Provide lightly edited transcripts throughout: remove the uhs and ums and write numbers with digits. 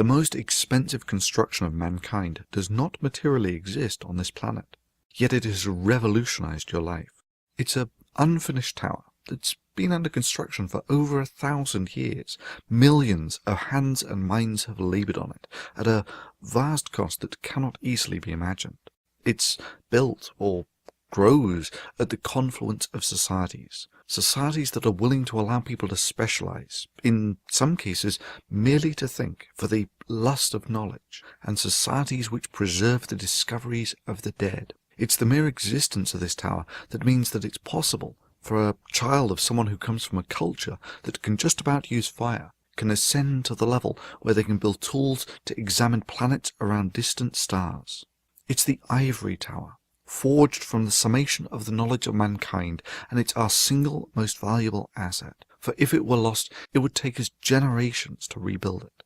The most expensive construction of mankind does not materially exist on this planet, yet it has revolutionized your life. It's an unfinished tower that's been under construction for over 1,000 years. Millions of hands and minds have labored on it, at a vast cost that cannot easily be imagined. It's built, or grows, at the confluence of societies that are willing to allow people to specialize, in some cases merely to think, for the lust of knowledge, and societies which preserve the discoveries of the dead. It's the mere existence of this tower that means that it's possible for a child of someone who comes from a culture that can just about use fire, can ascend to the level where they can build tools to examine planets around distant stars. It's the ivory tower, forged from the summation of the knowledge of mankind, and it's our single most valuable asset, for if it were lost, it would take us generations to rebuild it.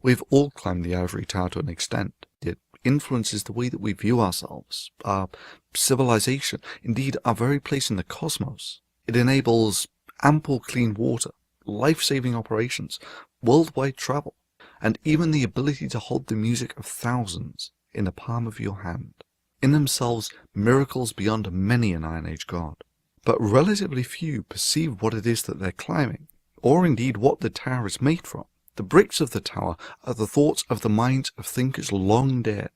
We've all climbed the ivory tower to an extent. It influences the way that we view ourselves, our civilization, indeed our very place in the cosmos. It enables ample clean water, life-saving operations, worldwide travel, and even the ability to hold the music of thousands in the palm of your hand. In themselves, miracles beyond many an Iron Age god. But relatively few perceive what it is that they're climbing, or indeed what the tower is made from. The bricks of the tower are the thoughts of the minds of thinkers long dead,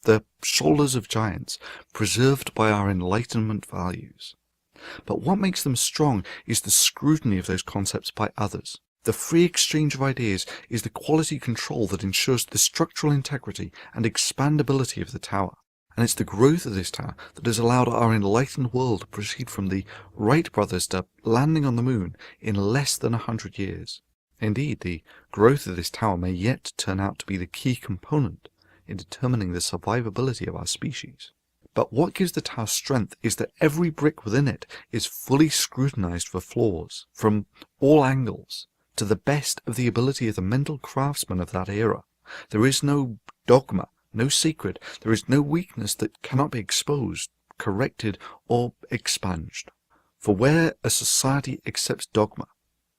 the shoulders of giants, preserved by our Enlightenment values. But what makes them strong is the scrutiny of those concepts by others. The free exchange of ideas is the quality control that ensures the structural integrity and expandability of the tower. And it's the growth of this tower that has allowed our enlightened world to proceed from the Wright brothers to landing on the moon in less than 100 years. Indeed, the growth of this tower may yet turn out to be the key component in determining the survivability of our species. But what gives the tower strength is that every brick within it is fully scrutinized for flaws, from all angles, to the best of the ability of the mental craftsmen of that era. There is no dogma, no secret, there is no weakness that cannot be exposed, corrected, or expunged. For where a society accepts dogma,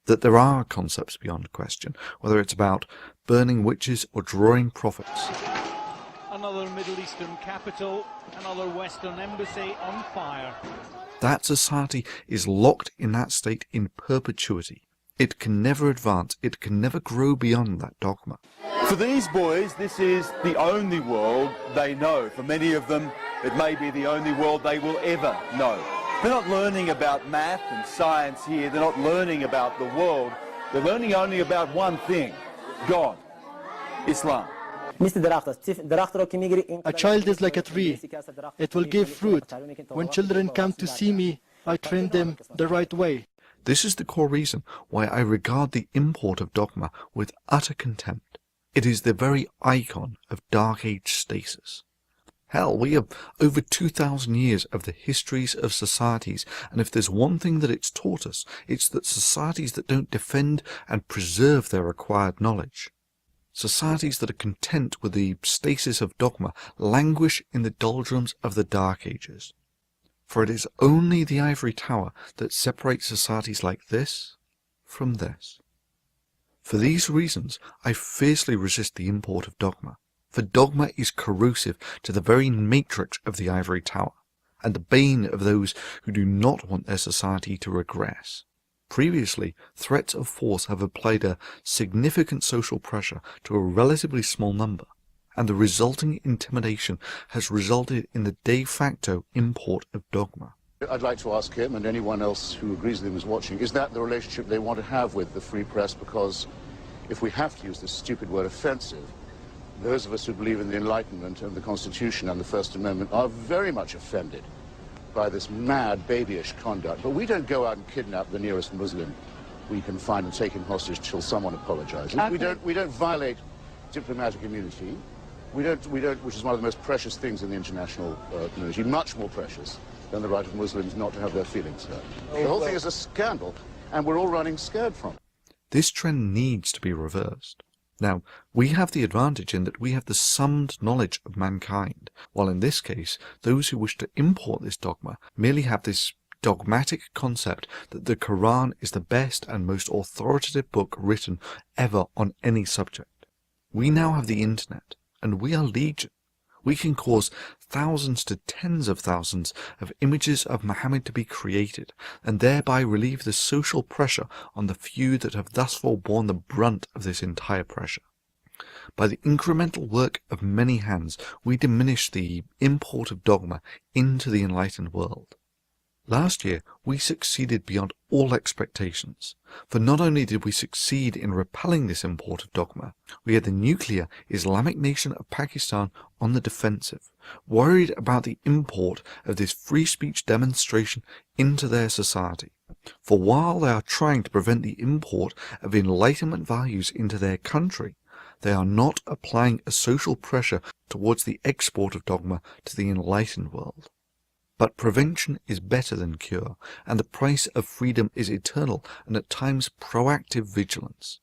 that there are concepts beyond question, whether it's about burning witches or drawing prophets. Another Middle Eastern capital, another Western embassy on fire. That society is locked in that state in perpetuity. It can never advance, it can never grow beyond that dogma. For these boys, this is the only world they know. For many of them, it may be the only world they will ever know. They're not learning about math and science here. They're not learning about the world. They're learning only about one thing, God, Islam. A child is like a tree. It will give fruit. When children come to see me, I train them the right way. This is the core reason why I regard the import of dogma with utter contempt. It is the very icon of Dark Age stasis. Hell, we have over 2,000 years of the histories of societies, and if there's one thing that it's taught us, it's that societies that don't defend and preserve their acquired knowledge, societies that are content with the stasis of dogma, languish in the doldrums of the Dark Ages. For it is only the ivory tower that separates societies like this from this. For these reasons, I fiercely resist the import of dogma, for dogma is corrosive to the very matrix of the ivory tower, and the bane of those who do not want their society to regress. Previously, threats of force have applied a significant social pressure to a relatively small number, and the resulting intimidation has resulted in the de facto import of dogma. I'd like to ask him and anyone else who agrees with him is watching, is that the relationship they want to have with the free press? Because if we have to use this stupid word offensive, those of us who believe in the Enlightenment and the Constitution and the First Amendment are very much offended by this mad, babyish conduct. But we don't go out and kidnap the nearest Muslim we can find and take him hostage till someone apologizes. We don't violate diplomatic immunity. We don't, which is one of the most precious things in the international community, much more precious than the right of Muslims not to have their feelings hurt. The whole thing is a scandal, and we're all running scared from it. This trend needs to be reversed. Now, we have the advantage in that we have the summed knowledge of mankind, while in this case, those who wish to import this dogma merely have this dogmatic concept that the Quran is the best and most authoritative book written ever on any subject. We now have the internet, and we are legion. We can cause thousands to tens of thousands of images of Mohammed to be created, and thereby relieve the social pressure on the few that have thus far borne the brunt of this entire pressure. By the incremental work of many hands, we diminish the import of dogma into the enlightened world. Last year, we succeeded beyond all expectations, for not only did we succeed in repelling this import of dogma, we had the nuclear Islamic nation of Pakistan on the defensive, worried about the import of this free speech demonstration into their society. For while they are trying to prevent the import of Enlightenment values into their country, they are not applying a social pressure towards the export of dogma to the enlightened world. But prevention is better than cure, and the price of freedom is eternal and at times proactive vigilance.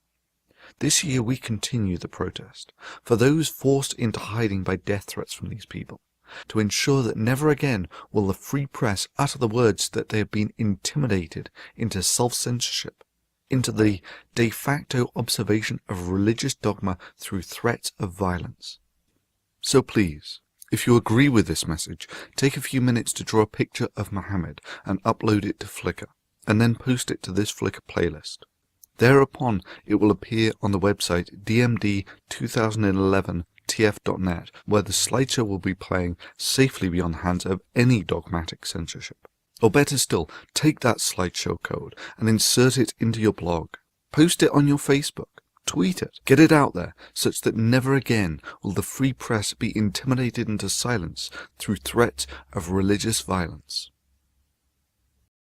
This year we continue the protest, for those forced into hiding by death threats from these people, to ensure that never again will the free press utter the words that they have been intimidated into self-censorship, into the de facto observation of religious dogma through threats of violence. So please, if you agree with this message, take a few minutes to draw a picture of Mohammed and upload it to Flickr, and then post it to this Flickr playlist. Thereupon it will appear on the website dmd2011tf.net, where the slideshow will be playing safely beyond the hands of any dogmatic censorship. Or better still, take that slideshow code and insert it into your blog. Post it on your Facebook. Tweet it. Get it out there such that never again will the free press be intimidated into silence through threats of religious violence.